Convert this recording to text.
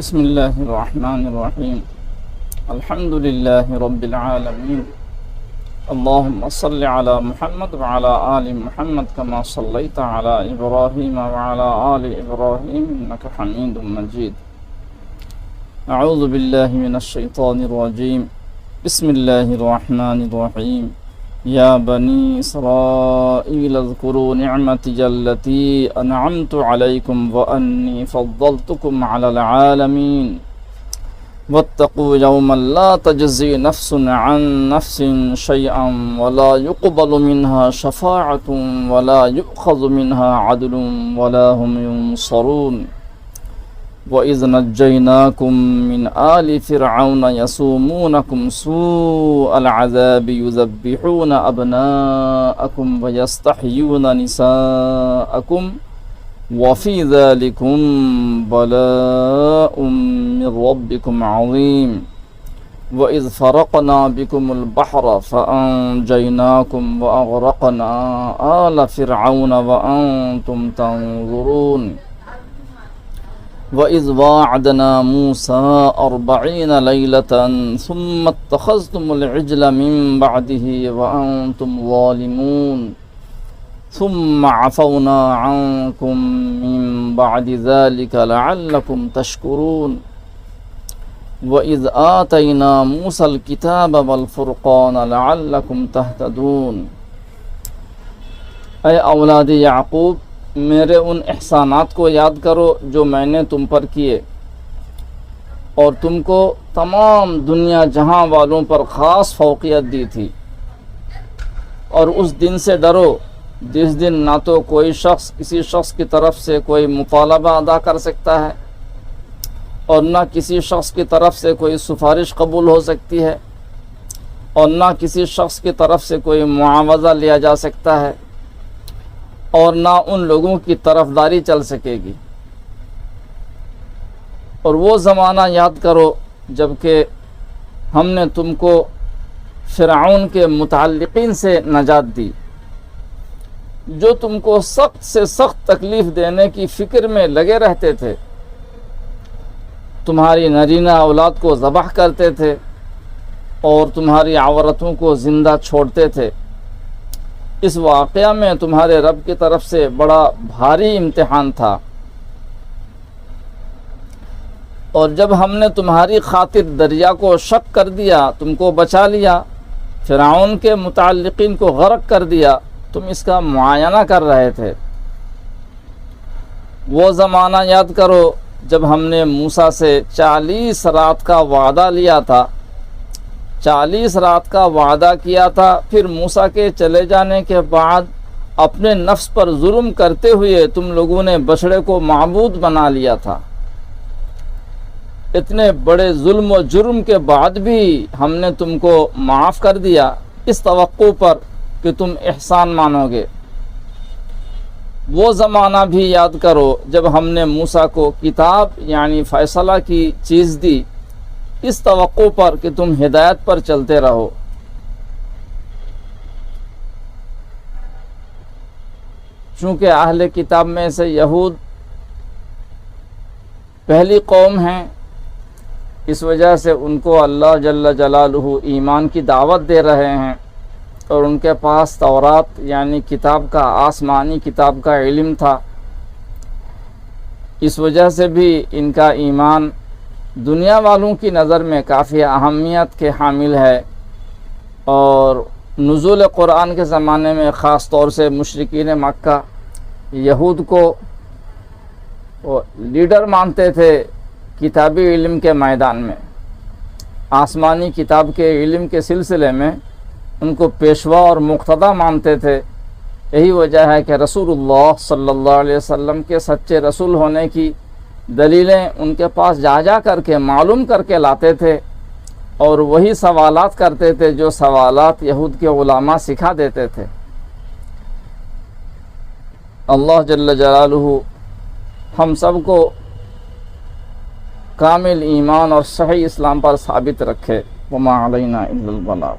بسم الله الرحمن الرحيم. الحمد لله رب العالمين. اللهم صل على محمد وعلى آل محمد كما صليت على إبراهيم وعلى آل إبراهيم إنك حميد مجيد. أعوذ بالله من الشيطان الرجيم. بسم الله الرحمن الرحيم. يا بني إسرائيل اذكروا نعمتي التي أنعمت عليكم وأني فضلتكم على العالمين واتقوا يوما لا تجزي نفس عن نفس شيئا ولا يقبل منها شفاعة ولا يؤخذ منها عدل ولا هم ينصرون. وَإِذْ نَجَّيْنَاكُمْ مِنْ آلِ فِرْعَوْنَ يَسُومُونَكُمْ سُوءَ الْعَذَابِ يُذَبِّحُونَ أَبْنَاءَكُمْ وَيَسْتَحْيُونَ نِسَاءَكُمْ وَفِي ذَلِكُمْ بَلَاءٌ مِّن رَّبِّكُمْ عَظِيمٌ. وَإِذْ فَرَقْنَا بِكُمُ الْبَحْرَ فَأَنجَيْنَاكُمْ وَأَغْرَقْنَا آلَ فِرْعَوْنَ وَأَنتُمْ تَنظُرُونَ. وَإِذْ وَاعَدْنَا مُوسَىٰ 40 لَيْلَةً ثُمَّ اتَّخَذْتُمُ الْعِجْلَ مِن بَعْدِهِ وَأَنتُمْ ظَالِمُونَ ثُمَّ عَفَوْنَا عَنكُم مِّن بَعْدِ ذَلِكَ لَعَلَّكُمْ تَشْكُرُونَ. وَإِذْ آتَيْنَا مُوسَى الْكِتَابَ وَالْفُرْقَانَ لَعَلَّكُمْ تَهْتَدُونَ. اے اولاد یعقوب، میرے ان احسانات کو یاد کرو جو میں نے تم پر کیے اور تم کو تمام دنیا جہاں والوں پر خاص فوقیت دی تھی. اور اس دن سے ڈرو جس دن نہ تو کوئی شخص کسی شخص کی طرف سے کوئی مطالبہ ادا کر سکتا ہے اور نہ کسی شخص کی طرف سے کوئی سفارش قبول ہو سکتی ہے اور نہ کسی شخص کی طرف سے کوئی معاوضہ لیا جا سکتا ہے اور نہ ان لوگوں کی طرفداری چل سکے گی. اور وہ زمانہ یاد کرو جب کہ ہم نے تم کو فرعون کے متعلقین سے نجات دی جو تم کو سخت سے سخت تکلیف دینے کی فکر میں لگے رہتے تھے، تمہاری نرینہ اولاد کو ذبح کرتے تھے اور تمہاری عورتوں کو زندہ چھوڑتے تھے. اس واقعہ میں تمہارے رب کی طرف سے بڑا بھاری امتحان تھا. اور جب ہم نے تمہاری خاطر دریا کو شق کر دیا، تم کو بچا لیا، فرعون کے متعلقین کو غرق کر دیا، تم اس کا معائنہ کر رہے تھے. وہ زمانہ یاد کرو جب ہم نے موسیٰ سے 40 رات کا وعدہ لیا تھا، 40 رات کا وعدہ کیا تھا. پھر موسیٰ کے چلے جانے کے بعد اپنے نفس پر ظلم کرتے ہوئے تم لوگوں نے بچڑے کو معبود بنا لیا تھا. اتنے بڑے ظلم و جرم کے بعد بھی ہم نے تم کو معاف کر دیا اس توقع پر کہ تم احسان مانو گے. وہ زمانہ بھی یاد کرو جب ہم نے موسیٰ کو کتاب یعنی فیصلہ کی چیز دی اس توقع پر کہ تم ہدایت پر چلتے رہو. چونکہ اہل کتاب میں سے یہود پہلی قوم ہیں، اس وجہ سے ان کو اللہ جل جلالہ ایمان کی دعوت دے رہے ہیں اور ان کے پاس تورات یعنی کتاب کا، آسمانی کتاب کا علم تھا. اس وجہ سے بھی ان کا ایمان دنیا والوں کی نظر میں کافی اہمیت کے حامل ہے. اور نزول قرآن کے زمانے میں خاص طور سے مشرکین مکہ یہود کو لیڈر مانتے تھے کتابی علم کے میدان میں. آسمانی کتاب کے علم کے سلسلے میں ان کو پیشوا اور مقتدی مانتے تھے. یہی وجہ ہے کہ رسول اللہ صلی اللہ علیہ وسلم کے سچے رسول ہونے کی دلیلیں ان کے پاس جا کر کے معلوم کر کے لاتے تھے اور وہی سوالات کرتے تھے جو سوالات یہود کے علماء سکھا دیتے تھے. اللہ جل جلالہ ہم سب کو کامل ایمان اور صحیح اسلام پر ثابت رکھے. وما علینا الا البلاغ.